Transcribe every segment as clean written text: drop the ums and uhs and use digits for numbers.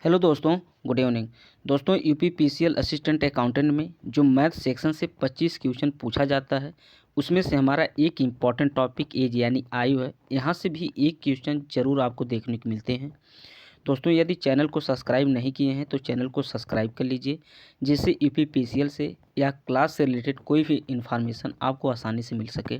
Hello दोस्तों, good evening. दोस्तों, UPPCL assistant accountant में जो मैथ सेक्शन से 25 क्वेश्चन पूछा जाता है, उसमें से हमारा एक इम्पॉर्टेंट टॉपिक एज यानी आयु है। यहाँ से भी एक क्वेश्चन ज़रूर आपको देखने को मिलते हैं। दोस्तों, यदि चैनल को सब्सक्राइब नहीं किए हैं तो चैनल को सब्सक्राइब कर लीजिए, जिससे यूपीपीसीएल से या क्लास से रिलेटेड कोई भी इंफॉर्मेशन आपको आसानी से मिल सके।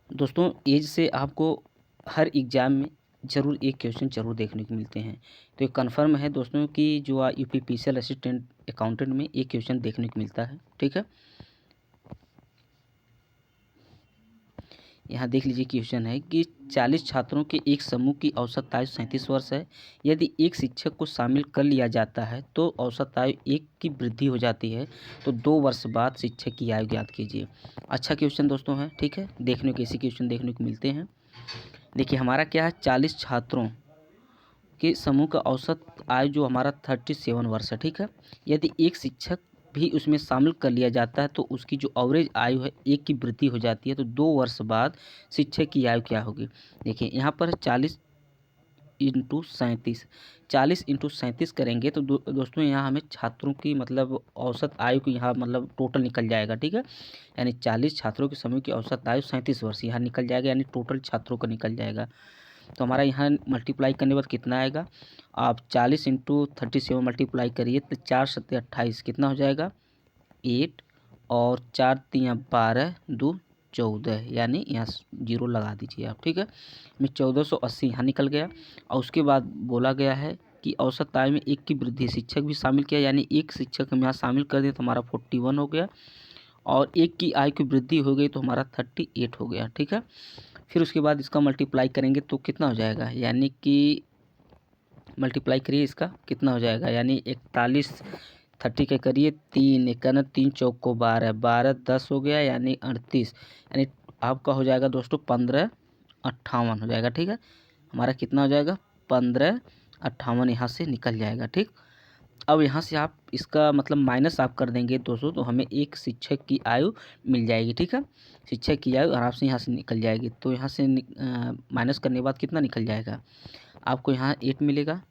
दोस्तों, एज से आपको हर एग्ज़ाम में ज़रूर एक क्वेश्चन ज़रूर देखने को मिलते हैं। तो ये कन्फर्म है दोस्तों कि जो यूपीपीसीएल असिस्टेंट अकाउंटेंट में एक क्वेश्चन देखने को मिलता है। ठीक है, यहाँ देख लीजिए क्वेश्चन है कि 40 छात्रों के एक समूह की औसत आयु 37 वर्ष है। यदि एक शिक्षक को शामिल कर लिया जाता है तो औसत आयु 1 की वृद्धि हो जाती है। तो 2 वर्ष बाद शिक्षक की आयु ज्ञात कीजिए। अच्छा क्वेश्चन दोस्तों है। ठीक है, देखने को ऐसे क्वेश्चन देखने को मिलते हैं। देखिए हमारा क्या है, 40 छात्रों के समूह का औसत आयु जो हमारा 37 वर्ष है। ठीक है, यदि एक शिक्षक भी उसमें शामिल कर लिया जाता है तो उसकी जो एवरेज आयु है 1 की वृद्धि हो जाती है। तो 2 वर्ष बाद शिक्षक की आयु क्या होगी। देखिए यहाँ पर 40 इंटू 37, 40 इंटू 37 करेंगे तो दोस्तों यहाँ हमें छात्रों की मतलब औसत आयु की यहाँ मतलब टोटल निकल जाएगा। ठीक है, यानी 40 छात्रों के समूह की औसत आयु 37 वर्ष यहाँ निकल जाएगा, यानी टोटल छात्रों का निकल जाएगा। तो हमारा यहाँ मल्टीप्लाई करने के बाद कितना आएगा, आप 40 इंटू 37 मल्टीप्लाई करिए तो 4 सत्ते 28 कितना हो जाएगा 8, और 4 तियाँ 12 2 14, यानी यहाँ 0 लगा दीजिए आप। ठीक है, में 1480 यहाँ निकल गया। और उसके बाद बोला गया है कि औसत आय में 1 की वृद्धि, शिक्षक भी शामिल किया, यानी एक शिक्षक हम यहाँ शामिल कर दें तो हमारा 41 हो गया, और 1 की आय की वृद्धि हो गई तो हमारा 38 हो गया। ठीक है, फिर उसके बाद इसका मल्टीप्लाई करेंगे तो कितना हो जाएगा, यानी कि मल्टीप्लाई करिए इसका कितना हो जाएगा, यानी 41 30 के करिए 3 1 3 चौक को 12 12 10 हो गया, यानी 38, यानी आपका हो जाएगा दोस्तों 1558 हो जाएगा। ठीक है, हमारा कितना हो जाएगा 1558 यहाँ से निकल जाएगा। ठीक, अब यहाँ से आप इसका मतलब माइनस आप कर देंगे दोस्तों तो हमें एक शिक्षक की आयु मिल जाएगी। ठीक है, शिक्षक की आयु आराम से यहाँ से निकल जाएगी। तो यहाँ से माइनस करने के बाद कितना निकल जाएगा, आपको यहाँ 8 मिलेगा,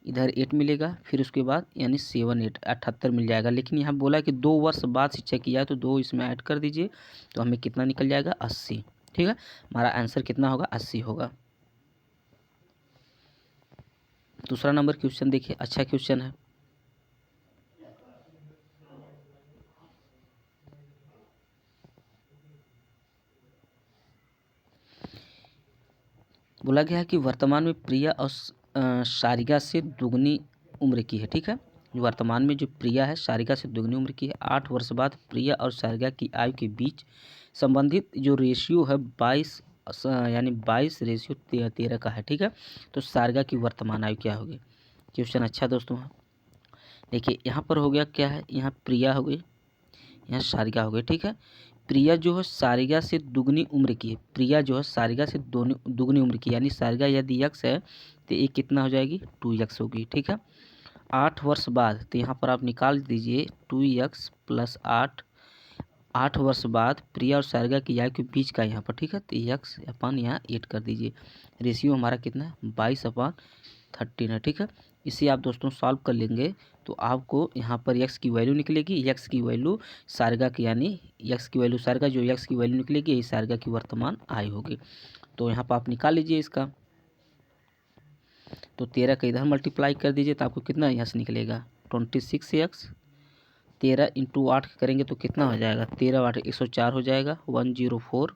इधर 8 मिलेगा, फिर उसके बाद यानी 7 8 78 मिल जाएगा। लेकिन यहाँ बोला कि 2 वर्ष बाद शिक्षक की आयु, तो 2 इसमें ऐड कर दीजिए तो हमें कितना निकल जाएगा 80। ठीक है, हमारा आंसर कितना होगा 80 होगा। दूसरा नंबर क्वेश्चन देखिए, अच्छा क्वेश्चन है। बोला गया है कि वर्तमान में प्रिया और सारिका से दुगनी उम्र की है। ठीक है, जो वर्तमान में जो प्रिया है सारिका से दुगनी उम्र की है। 8 वर्ष बाद प्रिया और सारिका की आयु के बीच संबंधित जो रेशियो है 22 यानी 22:13 का है। ठीक है, तो सारिका की वर्तमान आयु क्या होगी। क्वेश्चन अच्छा दोस्तों है। देखिए यहाँ पर हो गया क्या है, यहाँ प्रिया हो गई, यहाँ सारिका हो गई। ठीक है, प्रिया जो है सारिका से दुगनी उम्र की है, प्रिया जो है सारिका से दुगनी उम्र की, यानी सारिका यदि यक्स है तो ये कितना हो जाएगी 2x होगी। ठीक है, 8 वर्ष बाद, तो यहाँ पर आप निकाल दीजिए 2x + 8, 8 वर्ष बाद प्रिया और सारिका की आयु के बीच का यहाँ पर। ठीक है, तो x अपन यहाँ 8 कर दीजिए, रेशियो हमारा कितना है 22/13 है। ठीक है, इसे आप दोस्तों सॉल्व कर लेंगे तो आपको यहाँ पर x की वैल्यू निकलेगी, x की वैल्यू सारिका की, यानी x की वैल्यू सारिका, जो x की वैल्यू निकलेगी यही सारिका की वर्तमान आयु होगी। तो यहाँ पर आप निकाल लीजिए इसका, तो 13 का इधर मल्टीप्लाई कर दीजिए तो आपको कितना यहाँ से निकलेगा 26x, 13 इंटू 8 करेंगे तो कितना हो जाएगा 13 8 104 हो जाएगा 104।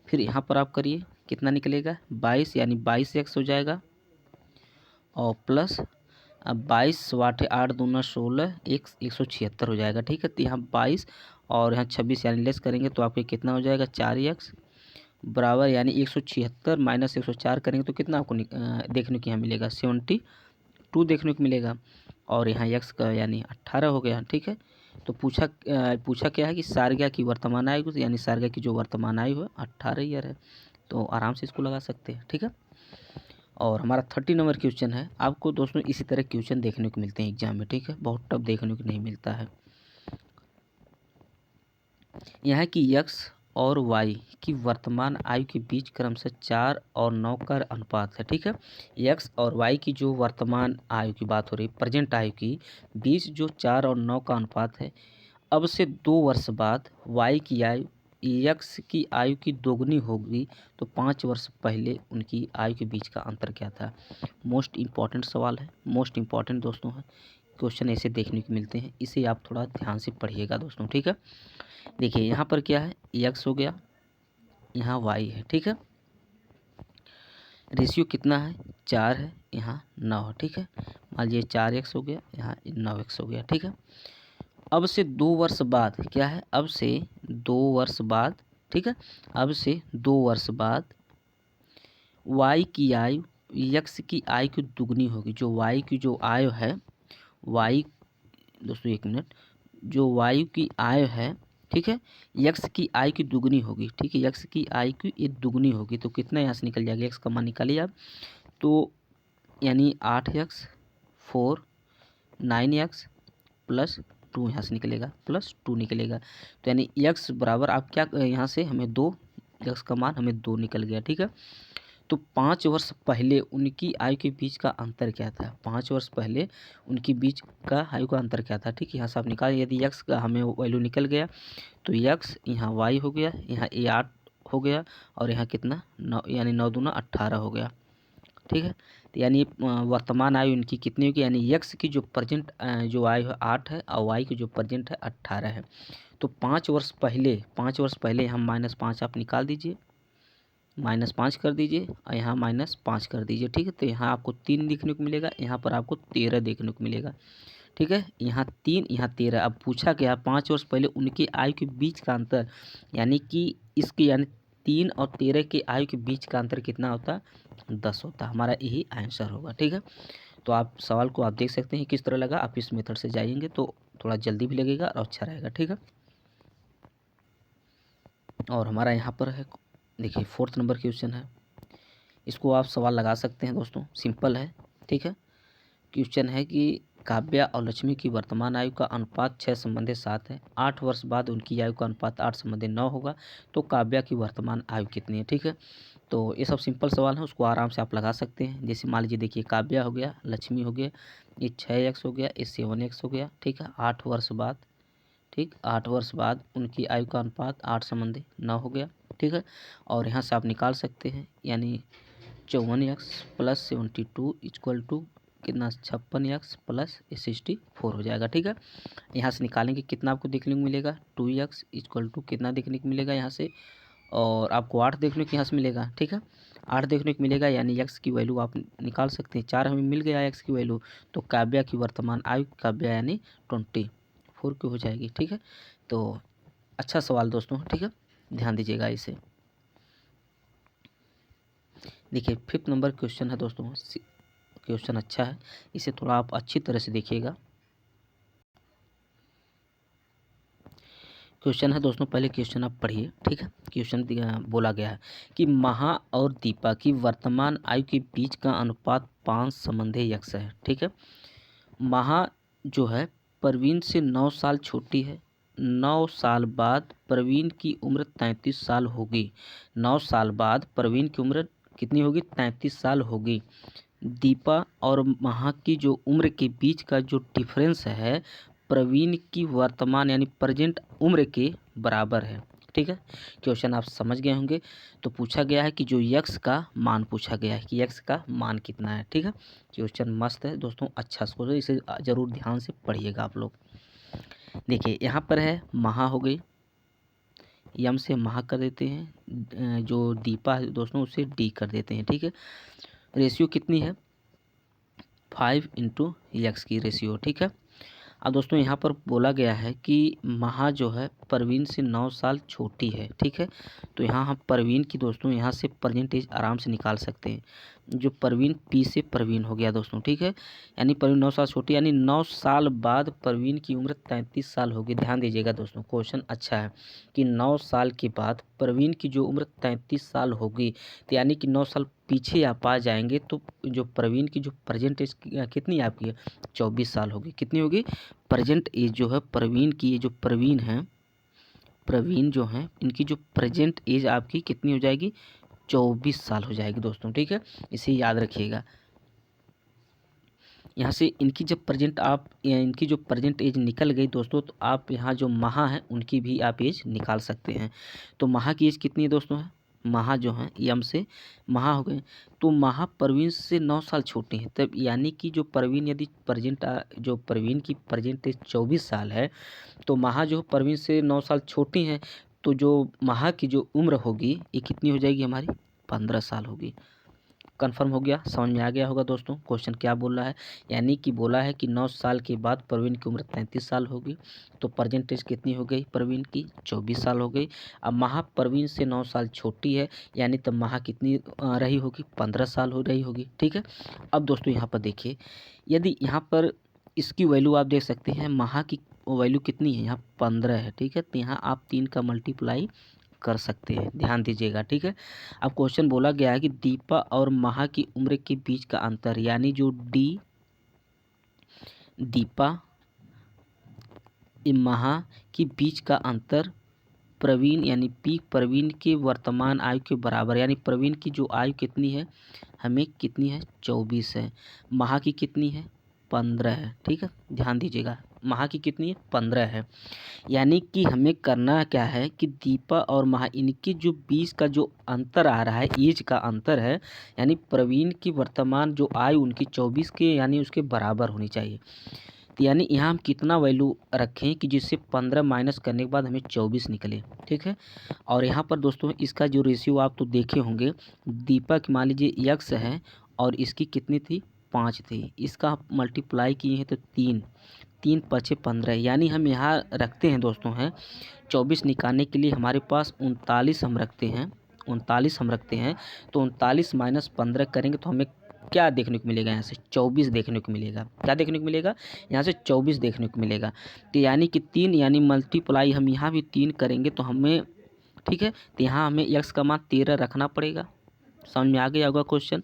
फिर यहाँ पर आप करिए कितना निकलेगा 22, यानी 22x हो जाएगा, और प्लस अब 22 वाट 8 दूना 16 176 हो जाएगा। ठीक है, तो यहाँ 22 और यहाँ 26 यानी लेस करेंगे तो आपके कितना हो जाएगा 4x बराबर, यानी 176 माइनस 104 करेंगे तो कितना आपको देखने को यहाँ मिलेगा 72 देखने को मिलेगा, और यहाँ x का यानी 18 हो गया। ठीक है, तो पूछा क्या है कि सारिका की वर्तमान आयु, यानी सारिका की जो वर्तमान आयु है 18 ईयर है, तो आराम से इसको लगा सकते हैं। ठीक है, और हमारा 30 नंबर क्वेश्चन है। आपको दोस्तों इसी तरह क्वेश्चन देखने को मिलते हैं एग्जाम में। ठीक है, बहुत टफ देखने को नहीं मिलता है। यह है कि यक्स और y की वर्तमान आयु के बीच क्रमशः 4 और 9 का अनुपात है। ठीक है, x और y की जो वर्तमान आयु की बात हो रही है, प्रेजेंट आयु की बीच जो 4 और 9 का अनुपात है, अब से 2 वर्ष बाद y की आयु x की आयु की दोगुनी होगी, तो 5 वर्ष पहले उनकी आयु के बीच का अंतर क्या था। मोस्ट इम्पॉर्टेंट सवाल है, मोस्ट इम्पॉर्टेंट दोस्तों है, क्वेश्चन ऐसे देखने को मिलते हैं, इसे आप थोड़ा ध्यान से पढ़िएगा दोस्तों। ठीक है, देखिए यहाँ पर क्या है, x हो गया, यहाँ y है। ठीक है, रेशियो कितना है, 4 है, यहाँ 9 है। ठीक है, मान लीजिए 4x हो गया, यहाँ 9x हो गया। ठीक है, अब से 2 वर्ष बाद क्या है, अब से 2 वर्ष बाद, ठीक है, अब से 2 वर्ष बाद y की आयु x की आयु की दुगनी होगी। जो y की जो आयु है, y दोस्तों एक मिनट, जो y की आयु है, ठीक है, x की आयु की दुगनी होगी। ठीक है, x की आयु की ये दुगनी होगी, तो कितना यहाँ से निकल जाएगा, x का मान निकालिए आप, तो यानी 8x 4 9x प्लस 2 यहाँ से निकलेगा, प्लस 2 निकलेगा, तो यानी x बराबर आप क्या यहाँ से हमें 2, x का मान हमें 2 निकल गया। ठीक है, तो 5 वर्ष पहले उनकी आयु के बीच का अंतर क्या था, 5 वर्ष पहले उनकी बीच का आयु का अंतर क्या था। ठीक है, यहाँ से आप निकाल, यदि x का हमें वैल्यू निकल गया तो x यहाँ y हो गया, यहाँ a 8 हो गया, और यहाँ कितना 9, यानी 9 दूना 18 हो गया। ठीक है, तो यानी वर्तमान आयु इनकी कितनी होगी, यानी x की जो प्रेजेंट जो आयु है 8 है, और y की जो प्रेजेंट है 18 है। तो 5 वर्ष पहले हम -5 आप निकाल दीजिए, -5 कर दीजिए, और यहाँ -5 कर दीजिए। ठीक है, तो यहाँ आपको 3 देखने को मिलेगा, यहाँ पर आपको 13 देखने को मिलेगा। ठीक है, यहाँ 3 यहाँ 13। अब पूछा गया 5 वर्ष पहले उनकी आयु के बीच का अंतर, यानी कि इसके यानी 3 और 13 के आयु के बीच का अंतर कितना होता, 10 होता। हमारा यही आंसर होगा। ठीक है, तो आप सवाल को आप देख सकते हैं किस तरह लगा, आप इस मेथड से जाएंगे तो थोड़ा जल्दी भी लगेगा और अच्छा रहेगा। ठीक है, और हमारा यहाँ पर है, देखिए 4th नंबर क्वेश्चन है, इसको आप सवाल लगा सकते हैं दोस्तों, सिंपल है। ठीक है, क्वेश्चन है कि काव्या और लक्ष्मी की वर्तमान आयु का अनुपात 6:7 है, 8 वर्ष बाद उनकी आयु का अनुपात 8:9 होगा, तो काव्या की वर्तमान आयु कितनी है। ठीक है, तो ये सब सिंपल सवाल है, उसको आराम से आप लगा सकते हैं। जैसे मान लीजिए, देखिए काव्या हो गया, लक्ष्मी हो गया, ये 6x हो गया, ये 7x हो गया। ठीक है, 8 वर्ष बाद, ठीक 8 वर्ष बाद उनकी आयु का अनुपात 8:9 हो गया। ठीक है, और यहाँ से आप निकाल सकते हैं, यानी 54x प्लस 72 इक्वल टू कितना, 56x प्लस 64 हो जाएगा। ठीक है, यहाँ से निकालेंगे कितना आपको देखने को मिलेगा, 2x इक्वल टू कितना देखने को मिलेगा यहाँ से, और आपको 8 देखने को यहाँ से मिलेगा। ठीक है, 8 देखने को मिलेगा, यानी x की वैल्यू आप निकाल सकते हैं, 4 हमें मिल गया x की वैल्यू, तो काव्या की वर्तमान आयु, काव्या यानी 24 की हो जाएगी। ठीक है, तो अच्छा सवाल दोस्तों। ठीक है, ध्यान दीजिएगा इसे। देखिए 5th नंबर क्वेश्चन है दोस्तों, क्वेश्चन अच्छा है, इसे थोड़ा आप अच्छी तरह से देखिएगा। क्वेश्चन है दोस्तों, पहले क्वेश्चन आप पढ़िए। ठीक है, क्वेश्चन बोला गया है कि महा और दीपा की वर्तमान आयु के बीच का अनुपात 5:x है। ठीक है, महा जो है प्रवीण से 9 साल छोटी है, 9 साल बाद प्रवीण की उम्र 33 साल होगी, 9 साल बाद प्रवीण की उम्र कितनी होगी, 33 साल होगी। दीपा और महा की जो उम्र के बीच का जो डिफरेंस है, प्रवीण की वर्तमान यानी प्रेजेंट उम्र के बराबर है। ठीक है, क्वेश्चन आप समझ गए होंगे। तो पूछा गया है कि जो x का मान पूछा गया है कि x का मान कितना है। ठीक है, क्वेश्चन मस्त है दोस्तों, अच्छा स्कोर है, इसे ज़रूर ध्यान से पढ़िएगा आप लोग। देखिए यहाँ पर है महा हो गई, यम से महा कर देते हैं, जो दीपा है दोस्तों उसे डी कर देते हैं। ठीक है, रेशियो कितनी है, 5:x की रेशियो। ठीक है, अब दोस्तों यहाँ पर बोला गया है कि महा जो है प्रवीण से 9 साल छोटी है। ठीक है, तो यहाँ हम प्रवीण की दोस्तों यहाँ से परसेंटेज आराम से निकाल सकते हैं, जो प्रवीण पी से प्रवीण हो गया दोस्तों। ठीक है, यानी प्रवीण 9 साल छोटी, यानी 9 साल बाद प्रवीण की उम्र 33 साल होगी। ध्यान दीजिएगा दोस्तों, क्वेश्चन अच्छा है कि 9 साल के बाद प्रवीण की जो उम्र 33 साल होगी, तो यानी कि 9 साल पीछे आप आ जाएंगे, तो जो प्रवीण की जो प्रेजेंट एज कितनी आपकी है, 24 साल होगी। कितनी होगी प्रेजेंट एज जो है प्रवीण की, ये जो प्रवीण है प्रवीण जो हैं इनकी जो प्रेजेंट एज आपकी कितनी हो जाएगी, 24 साल हो जाएगी दोस्तों। ठीक है, इसे याद रखिएगा। यहाँ से इनकी जो प्रेजेंट एज निकल गई दोस्तों, तो आप यहाँ जो महा हैं उनकी भी आप एज निकाल सकते हैं। तो महा की एज कितनी है दोस्तों, है महा जो हैं यम से महा हो गए, तो महा प्रवीण से 9 साल छोटी हैं। तब यानी कि जो प्रवीण यदि जो प्रवीण की प्रेजेंट एज 24 साल है, तो महा जो प्रवीण से 9 साल छोटी हैं, तो जो महा की जो उम्र होगी ये कितनी हो जाएगी हमारी, 15 साल होगी। कंफर्म हो गया, समझ में आ गया होगा दोस्तों क्वेश्चन क्या बोल रहा है। यानी कि बोला है कि 9 साल के बाद प्रवीण की उम्र 33 साल होगी, तो परसेंटेज कितनी हो गई प्रवीण की, 24 साल हो गई। अब महा प्रवीण से 9 साल छोटी है, यानी तब महा कितनी रही होगी, 15 साल हो रही होगी। ठीक है, अब दोस्तों यहाँ पर देखिए, यदि यहाँ पर इसकी वैल्यू आप देख सकते हैं, महा की वैल्यू कितनी है, यहाँ 15 है। ठीक है, तो यहाँ आप 3 का मल्टीप्लाई कर सकते हैं, ध्यान दीजिएगा। ठीक है, अब क्वेश्चन बोला गया है कि दीपा और महा की उम्र के बीच का अंतर, यानी जो दीपा महा के बीच का अंतर प्रवीण यानी पी प्रवीण के वर्तमान आयु के बराबर, यानी प्रवीण की जो आयु कितनी है, हमें कितनी है, 24 है। महा की कितनी है, 15 है। ठीक है, ध्यान दीजिएगा, महा की कितनी है, 15 है। यानी कि हमें करना क्या है कि दीपा और महा इनके जो 20 का जो अंतर आ रहा है, एज का अंतर है, यानी प्रवीण की वर्तमान जो आयु उनकी 24 के यानी उसके बराबर होनी चाहिए। तो यानी यहाँ हम कितना वैल्यू रखें कि जिससे 15 माइनस करने के बाद हमें 24 निकले। ठीक है, और यहाँ पर दोस्तों इसका जो रेशियो आप तो देखे होंगे, दीपा की मान लीजिए x है और इसकी कितनी थी, 5 थी, इसका मल्टीप्लाई किए हैं तो 3 5 15, यानी हम यहाँ रखते हैं दोस्तों हैं 24 निकालने के लिए हमारे पास 39 हम रखते हैं, 39 हम रखते हैं। तो 39 माइनस 15 करेंगे तो हमें क्या देखने को मिलेगा, यहाँ से 24 देखने को मिलेगा। क्या देखने को मिलेगा, यहाँ से 24 देखने को मिलेगा। तो यानी कि 3 यानी मल्टीप्लाई हम यहाँ भी 3 करेंगे तो हमें, ठीक है, तो यहाँ हमें x का मान 13 रखना पड़ेगा। समझ में आ गया होगा क्वेश्चन,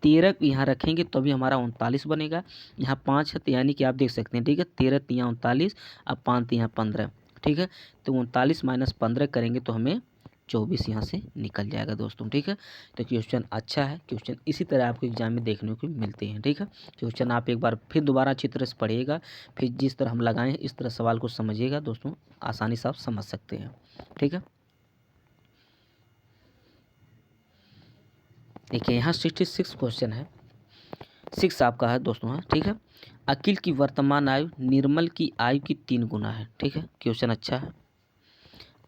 13 यहाँ रखेंगे तो भी हमारा 39 बनेगा। यहाँ 5 है तो यानी कि आप देख सकते हैं। ठीक है, 13 तियाँ 39, अब 5 तियाँ 15। ठीक है, तो 39 माइनस 15 करेंगे तो हमें 24 यहाँ से निकल जाएगा दोस्तों। ठीक है, तो क्वेश्चन अच्छा है, क्वेश्चन इसी तरह आपको एग्जाम में देखने को मिलते हैं। ठीक है, क्वेश्चन आप एक बार फिर दोबारा अच्छी तरह से पढ़िएगा, फिर जिस तरह हम लगाएं इस तरह सवाल को समझिएगा दोस्तों, आसानी से आप समझ सकते हैं। ठीक है, देखिए यहाँ 66 क्वेश्चन है, 6 आपका है दोस्तों है। ठीक है, अकिल की वर्तमान आयु निर्मल की आयु की 3 गुना है। ठीक है, क्वेश्चन अच्छा है।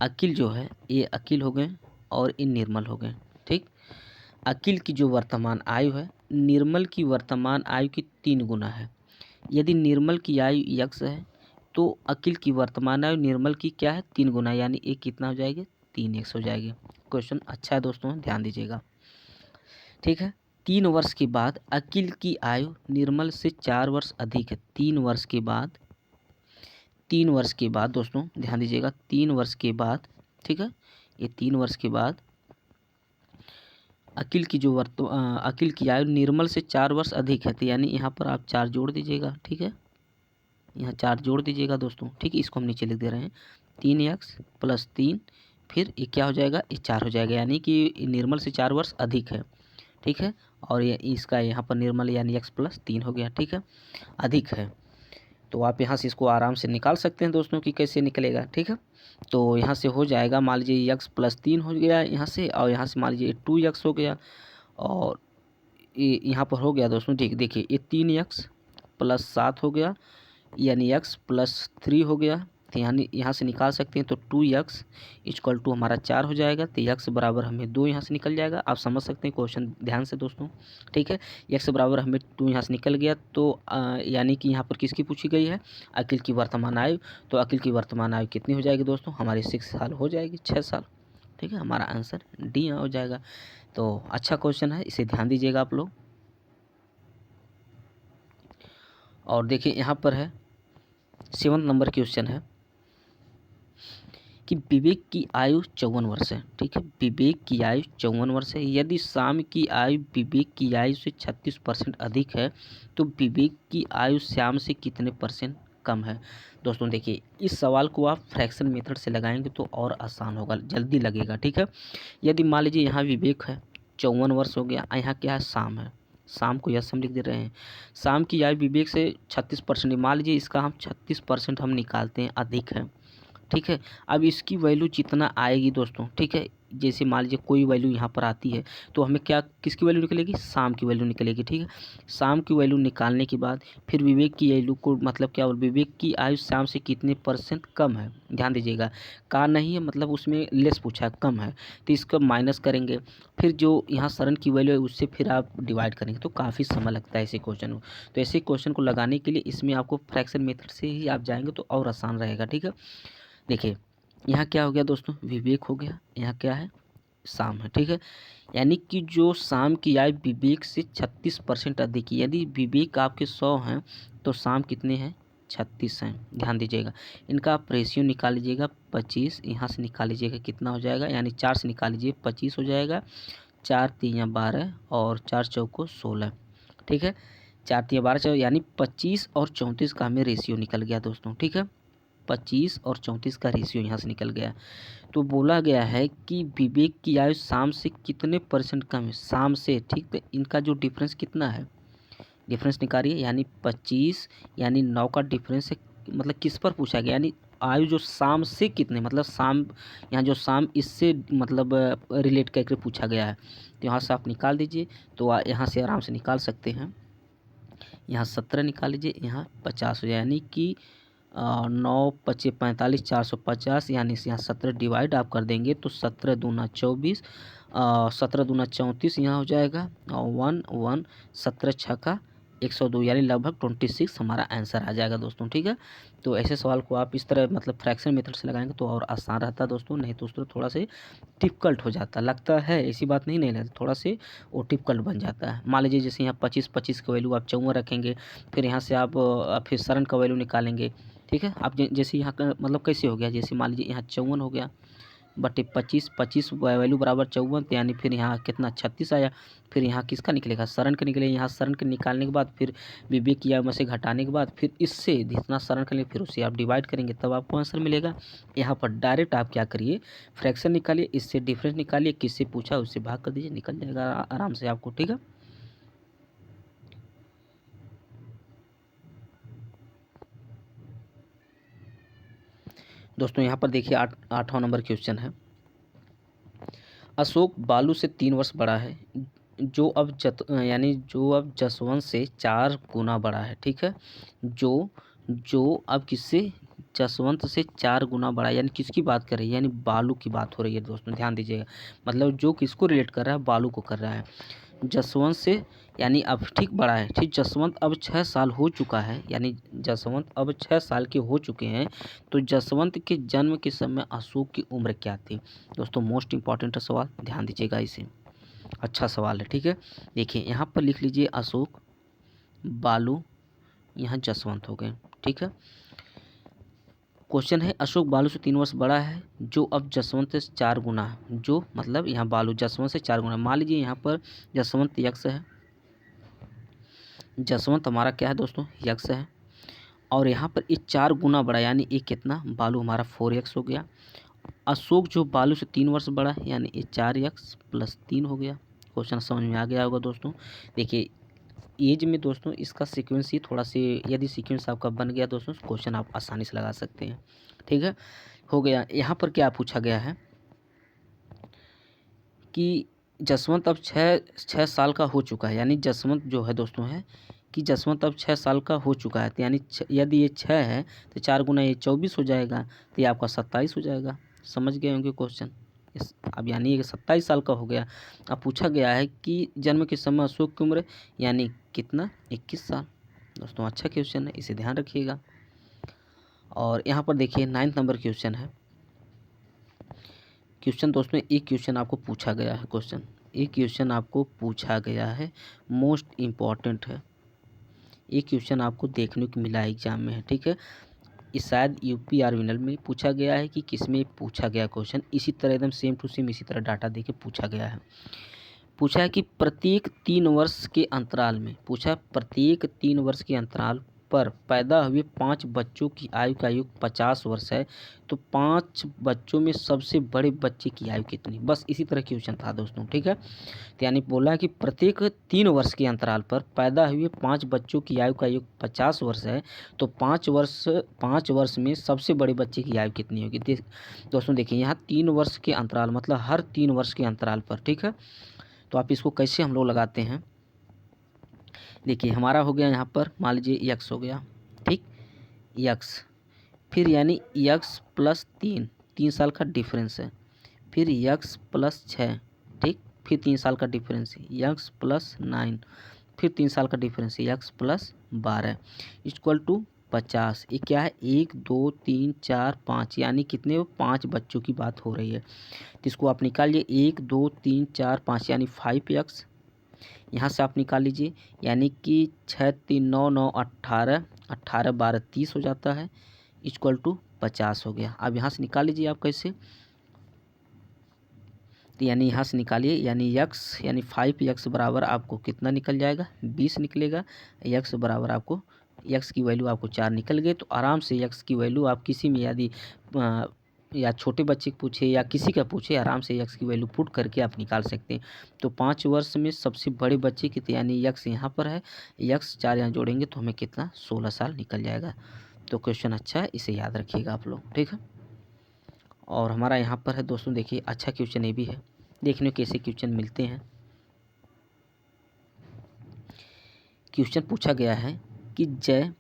अकिल जो है ये अकिल हो गए और इन निर्मल हो गए। ठीक, अकिल की जो वर्तमान आयु है निर्मल की वर्तमान आयु की 3 गुना है। यदि निर्मल की आयु x है तो अकिल की वर्तमान आयु निर्मल की क्या है, 3 गुना, यानी एक कितना हो जाएगी, 3x हो जाएगी। क्वेश्चन अच्छा है दोस्तों, ध्यान दीजिएगा। ठीक है, 3 वर्ष के बाद अकिल की आयु निर्मल से 4 वर्ष अधिक है। 3 वर्ष के बाद, 3 वर्ष के बाद दोस्तों ध्यान दीजिएगा, 3 वर्ष के बाद, ठीक है, ये 3 वर्ष के बाद अकिल की जो अकिल की आयु निर्मल से 4 वर्ष अधिक है। तो यानी यहाँ पर आप 4 जोड़ दीजिएगा। ठीक है, यहाँ 4 जोड़ दीजिएगा दोस्तों। ठीक है, इसको हम नीचे लिख दे रहे हैं, 3x प्लस 3, फिर ये क्या हो जाएगा, ये 4 हो जाएगा, यानी कि निर्मल से 4 वर्ष अधिक है। ठीक है, और ये इसका यहाँ पर निर्मल यानी x प्लस 3 हो गया। ठीक है, अधिक है, तो आप यहाँ से इसको आराम से निकाल सकते हैं दोस्तों कि कैसे निकलेगा। ठीक है, तो यहाँ से हो जाएगा, मान लीजिए x प्लस 3 हो गया यहाँ से, और यहाँ से मान लीजिए 2x हो गया, और ये यहाँ पर हो गया दोस्तों। ठीक, देखिए ये 3x प्लस 7 हो गया, यानी x प्लस 3 हो गया। तो यानी यहाँ से निकाल सकते हैं, तो 2x इक्वल टू हमारा 4 हो जाएगा। तो x बराबर हमें 2 यहाँ से निकल जाएगा। आप समझ सकते हैं क्वेश्चन ध्यान से दोस्तों। ठीक है, x बराबर हमें 2 यहाँ से निकल गया, तो यानी कि यहाँ पर किसकी पूछी गई है, अकिल की वर्तमान आयु। तो अकिल की वर्तमान आयु कितनी हो जाएगी दोस्तों, हमारी 6 साल हो जाएगी, 6 साल। ठीक है, हमारा आंसर डी हो जाएगा। तो अच्छा क्वेश्चन है, इसे ध्यान दीजिएगा आप लोग। और देखिए यहाँ पर है 7 नंबर क्वेश्चन है कि विवेक की आयु 54 वर्ष है। ठीक है, विवेक की आयु 54 वर्ष है। यदि श्याम की आयु विवेक की आयु से 36% अधिक है तो विवेक की आयु श्याम से कितने % कम है। दोस्तों देखिए, इस सवाल को आप फ्रैक्शन मेथड से लगाएंगे तो और आसान होगा, जल्दी लगेगा। ठीक है, यदि मान लीजिए यहाँ विवेक है, 54 वर्ष हो गया, यहाँ क्या है, शाम है, शाम को यस हम लिख दे रहे हैं। शाम की आयु विवेक से 36%, मान लीजिए इसका हम 36% हम निकालते हैं, अधिक है। ठीक है, अब इसकी वैल्यू जितना आएगी दोस्तों, ठीक है, जैसे मान लीजिए कोई वैल्यू यहाँ पर आती है तो हमें क्या, किसकी वैल्यू निकलेगी, शाम की वैल्यू निकलेगी। ठीक है, शाम की वैल्यू निकालने के बाद फिर विवेक की वैल्यू को, मतलब क्या, विवेक की आयु शाम से कितने % कम है, ध्यान दीजिएगा, का नहीं है, मतलब उसमें लेस पूछा है, कम है, तो इसका माइनस करेंगे, फिर जो यहाँ शरण की वैल्यू है उससे फिर आप डिवाइड करेंगे, तो काफ़ी समय लगता है ऐसे क्वेश्चन को। तो ऐसे क्वेश्चन को लगाने के लिए इसमें आपको फ्रैक्शन मेथड से ही आप जाएंगे तो और आसान रहेगा। ठीक है, देखिए यहाँ क्या हो गया दोस्तों, विवेक हो गया, यहाँ क्या है, शाम है। ठीक है, यानी कि जो शाम की आयु विवेक से 36% अधिक है, यदि विवेक आपके 100 हैं तो शाम कितने हैं, 36 हैं। ध्यान दीजिएगा, इनका आप रेशियो निकाल लीजिएगा, 25 यहाँ से निकाल लीजिएगा, कितना हो जाएगा, यानी 4 से निकाल लीजिए, 25 हो जाएगा, 4 3 12 और 4 चौको 16। ठीक है, 4 3 12 यानी 25 और 34 का हमें रेशियो निकल गया दोस्तों। ठीक है, 25 और 34 का रेशियो यहाँ से निकल गया। तो बोला गया है कि विवेक की आयु शाम से कितने % कम है, शाम से। ठीक, तो इनका जो डिफरेंस कितना है, डिफरेंस निकालिए, यानी 25 यानी 9 का डिफरेंस है, मतलब किस पर पूछा गया, यानी आयु जो शाम से कितने, मतलब शाम, यहाँ जो शाम इससे मतलब रिलेट करके पूछा गया है, तो यहाँ से आप निकाल दीजिए, तो यहाँ से आराम से निकाल सकते हैं। यहाँ 17 निकाल लीजिए, यहाँ 50 हो जाए, यानी कि 9 25 45 450, यानी से यहाँ 17 डिवाइड आप कर देंगे तो 17 दूना 24, 17 दूना 34 यहाँ हो जाएगा, और 1 1 17 छक्का 102, यानी लगभग 26 हमारा आंसर आ जाएगा दोस्तों। ठीक है, तो ऐसे सवाल को आप इस तरह मतलब फ्रैक्शन मेथड से लगाएंगे तो और आसान रहता है दोस्तों, नहीं तो उस तरह थोड़ा से डिफ़िकल्ट हो जाता लगता है, ऐसी बात नहीं लगता, थोड़ा से वो डिफ़िकल्ट बन जाता है। मान लीजिए जैसे यहाँ 25 25 का वैल्यू आप 54 रखेंगे, फिर यहाँ से आप फिर शरण का वैल्यू निकालेंगे। ठीक है, आप जैसे यहाँ का मतलब कैसे हो गया, जैसे मान लीजिए यहाँ 54 हो गया बटे 25, 25 वैल्यू बराबर 54, तो यानी फिर यहाँ कितना 36 आया, फिर यहाँ किसका निकलेगा, शरण का निकलेगा। यहाँ शरण के निकालने के बाद फिर विवेक की आयु में से घटाने के बाद फिर इससे जितना शरण का फिर उसे आप डिवाइड करेंगे, तब आपको आंसर मिलेगा। यहाँ पर डायरेक्ट आप क्या करिए, फ्रैक्शन निकालिए, इससे डिफरेंस निकालिए, किससे पूछा उससे भाग कर दीजिए, निकल जाएगा आराम से आपको। ठीक है, दोस्तों यहाँ पर देखिए 8वां नंबर क्वेश्चन है। अशोक बालू से 3 वर्ष बड़ा है, जो अब यानी जो अब जसवंत से 4 गुना बड़ा है। ठीक है, जो अब किससे, जसवंत से 4 गुना बड़ा है, यानी किसकी बात कर रही है, यानी बालू की बात हो रही है दोस्तों, ध्यान दीजिएगा, मतलब जो किसको रिलेट कर रहा है, बालू को कर रहा है। जसवंत से यानी अब ठीक बड़ा है। ठीक, जसवंत अब 6 साल हो चुका है, यानी जसवंत अब 6 साल के हो चुके हैं, तो जसवंत के जन्म के समय अशोक की उम्र क्या थी। दोस्तों मोस्ट इंपॉर्टेंट सवाल, ध्यान दीजिएगा इसे, अच्छा सवाल है। ठीक है, देखिए यहाँ पर लिख लीजिए अशोक, बालू, यहाँ जसवंत हो गए। ठीक है, क्वेश्चन है अशोक बालू से 3 वर्ष बड़ा है, जो अब जसवंत से 4 गुना है, जो मतलब यहाँ बालू जसवंत से 4 गुना। मान लीजिए यहाँ पर जसवंत यक्ष है, जसवंत हमारा क्या है दोस्तों, यक्ष है, और यहाँ पर ये 4 गुना बड़ा, यानी ये कितना, बालू हमारा 4x हो गया। अशोक जो बालू से 3 वर्ष बड़ा है, यानी ये 4x + 3 हो गया। क्वेश्चन समझ में आ गया होगा दोस्तों। देखिए एज में दोस्तों इसका सीक्वेंस ही थोड़ा से, यदि सीक्वेंस आपका बन गया दोस्तों, क्वेश्चन आप आसानी से लगा सकते हैं। ठीक है, हो गया। यहाँ पर क्या पूछा गया है कि जसवंत अब 6 साल का हो चुका है, यानी जसवंत जो है दोस्तों है कि जसवंत अब 6 साल का हो चुका है, तो यानी यदि ये 6 है तो 4 गुना ये 24 हो जाएगा, तो ये आपका 27 हो जाएगा। समझ गए होंगे क्वेश्चन इस, अब यानी ये 27 साल का हो गया। अब पूछा गया है कि जन्म के समय अशोक की उम्र यानी कितना, 21 साल। दोस्तों अच्छा क्वेश्चन है, इसे ध्यान रखिएगा। और यहाँ पर देखिए 9वां नंबर क्वेश्चन है। क्वेश्चन दोस्तों एक क्वेश्चन आपको पूछा गया है, क्वेश्चन एक क्वेश्चन आपको पूछा गया है, मोस्ट इम्पॉर्टेंट है। एक क्वेश्चन आपको देखने को मिला एग्जाम में है। ठीक है, इस शायद यूपी आर्विनल में पूछा गया है कि किस में पूछा गया क्वेश्चन, इसी तरह एकदम सेम टू सेम इसी तरह डाटा देके पूछा गया है। पूछा है कि प्रत्येक 3 वर्ष के अंतराल में, पूछा प्रत्येक 3 वर्ष के अंतराल पर पैदा हुए 5 बच्चों की आयु का योग 50 वर्ष है तो 5 बच्चों में सबसे बड़े बच्चे की आयु कितनी। बस इसी तरह क्वेश्चन था दोस्तों, ठीक है। तो यानी बोला कि प्रत्येक 3 वर्ष के अंतराल पर पैदा हुए 5 बच्चों की आयु का योग 50 वर्ष है तो 5 वर्ष में सबसे बड़े बच्चे की आयु कितनी होगी। दोस्तों देखिए यहाँ 3 वर्ष के अंतराल मतलब हर 3 वर्ष के अंतराल पर, ठीक है। तो आप इसको कैसे हम लोग लगाते हैं, देखिए हमारा हो गया यहाँ पर मान लीजिए यक्स हो गया, ठीक, यक्स, फिर यानी यक्स प्लस 3 साल का डिफरेंस है, फिर यक्स प्लस 6, ठीक, फिर 3 साल का डिफरेंस है, यक्स प्लस 9, फिर 3 साल का डिफरेंस है, यक्स प्लस 12 इक्वल टू 50। ये क्या है, 1 2 3 4 5 यानी कितने 5 बच्चों की बात हो रही है। तो इसको आप निकालिए 1 2 3 4 5 यानी 5x, यहाँ से आप निकाल लीजिए यानी कि 6 3 9 9 18 18 12 30 हो जाता है इक्वल टू 50 हो गया। अब यहाँ से निकाल लीजिए आप कैसे, तो यानी यहाँ से निकालिए यानी यक्स यानी 5x बराबर आपको कितना निकल जाएगा 20 निकलेगा। यक्स बराबर आपको यक्स की वैल्यू आपको 4 निकल गए। तो आराम से यक्स की वैल्यू आप किसी में यदि या छोटे बच्चे को पूछे या किसी का पूछे आराम से यक्स की वैल्यू पुट करके आप निकाल सकते हैं। तो 5 वर्ष में सबसे बड़े बच्चे की यानी यक्स यहाँ पर है, यक्स 4 यहाँ जोड़ेंगे तो हमें कितना 16 साल निकल जाएगा। तो क्वेश्चन अच्छा है, इसे याद रखिएगा आप लोग, ठीक है। और हमारा यहाँ पर है दोस्तों देखिए अच्छा क्वेश्चन ये भी है, देखने कैसे क्वेश्चन मिलते हैं। क्वेश्चन पूछा गया है कि जय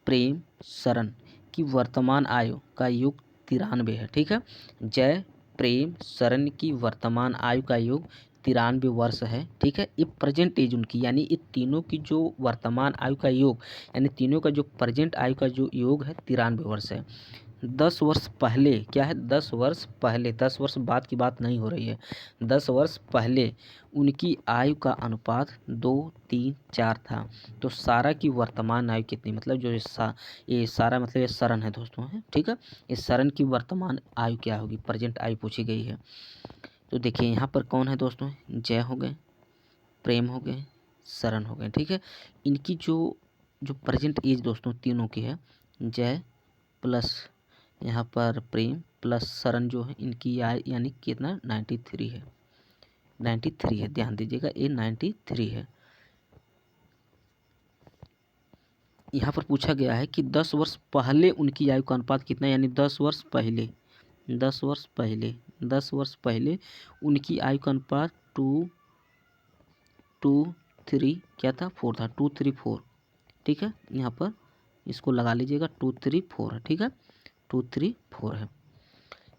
प्रेम शरण की वर्तमान आयु का योग 93 है, ठीक है। जय प्रेम शरण की वर्तमान आयु का योग 93 वर्ष है, ठीक है। ये प्रेजेंट एज उनकी यानी ये तीनों की जो वर्तमान आयु का योग यानी तीनों का जो प्रेजेंट आयु का जो योग है 93 वर्ष है। 10 वर्ष पहले क्या है, 10 वर्ष पहले, 10 वर्ष बाद की बात नहीं हो रही है, 10 वर्ष पहले उनकी आयु का अनुपात 2 3 4 था। तो सारा की वर्तमान आयु कितनी, मतलब जो ये सारा मतलब ये शरण है दोस्तों है, ठीक है। इस शरण की वर्तमान आयु क्या होगी, प्रेजेंट आयु पूछी गई है। तो देखिए यहाँ पर कौन है दोस्तों, जय हो गए, प्रेम हो गए, शरण हो गए, ठीक है। इनकी जो जो प्रेजेंट एज दोस्तों तीनों की है, जय प्लस यहाँ पर प्रेम प्लस शरण जो है इनकी आयु यानी कितना 93 है, 93 है, ध्यान दीजिएगा ये 93 है। यहाँ पर पूछा गया है कि 10 वर्ष पहले उनकी आयु का अनुपात कितना है, यानी 10 वर्ष पहले 10 वर्ष पहले 10 वर्ष पहले उनकी आयु का अनुपात 2 2 3 क्या था 4 था, 2 3 4, ठीक है। यहाँ पर इसको लगा लीजिएगा 2 3 4 है, ठीक है, 2 3 4 है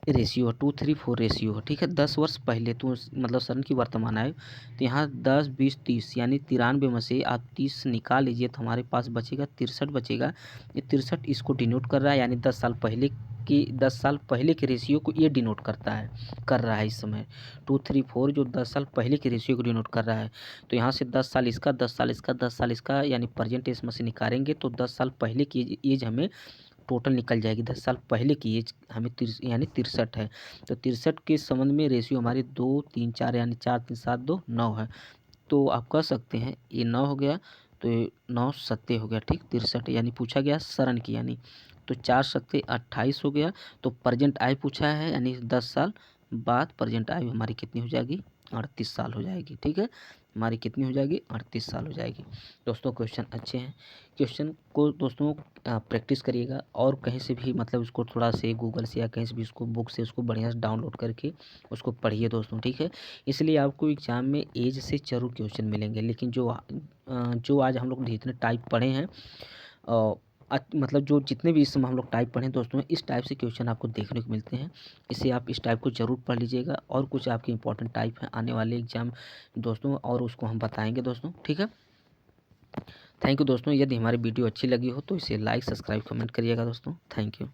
रेशियो है, 2 3 4 रेशियो है, ठीक है। 10 वर्ष पहले तो मतलब शरण की वर्तमान आयु, तो यहाँ 10 20 30 यानी 93 में से आप 30 निकाल लीजिए तो हमारे पास बचेगा 63 बचेगा। ये 63 इसको डिनोट कर रहा है यानी 10 साल पहले के रेशियो को ये डिनोट कर रहा है इस समय 2 3 4 जो 10 साल पहले के रेशियो को डिनोट कर रहा है। तो यहाँ से 10 साल इसका 10 साल इसका 10 साल इसका यानी प्रेजेंट एज में से निकालेंगे तो 10 साल पहले की एज हमें टोटल निकल जाएगी। 10 साल पहले की एज हमें यानी 63 है। तो 63 के संबंध में रेशियो हमारी 2 3 4 यानी 4 3 7 2 9 है। तो आप कह सकते हैं ये 9 हो गया तो ये 9 सत्ते हो गया, ठीक, 63 यानी पूछा गया शरण की यानी तो 4 सत्ते 28 हो गया। तो प्रेजेंट आयु पूछा है यानी 10 साल बाद प्रेजेंट आयु हमारी कितनी हो जाएगी 38 साल हो जाएगी, ठीक है। हमारी कितनी हो जाएगी 38 साल हो जाएगी। दोस्तों क्वेश्चन अच्छे हैं, क्वेश्चन को दोस्तों प्रैक्टिस करिएगा और कहीं से भी मतलब उसको थोड़ा से गूगल से या कहीं से भी उसको बुक से उसको बढ़िया से डाउनलोड करके उसको पढ़िए दोस्तों, ठीक है। इसलिए आपको एग्जाम में एज से जरूर क्वेश्चन मिलेंगे, लेकिन जो आज हम लोग जितने टाइप पढ़े हैं मतलब जो जितने भी इस समय हम लोग टाइप पढ़ें दोस्तों इस टाइप से क्वेश्चन आपको देखने को मिलते हैं। इसे आप इस टाइप को ज़रूर पढ़ लीजिएगा और कुछ आपके इंपॉर्टेंट टाइप हैं आने वाले एग्जाम दोस्तों और उसको हम बताएंगे दोस्तों, ठीक है। थैंक यू दोस्तों, यदि हमारी वीडियो अच्छी लगी हो तो इसे लाइक सब्सक्राइब कमेंट करिएगा दोस्तों, थैंक यू।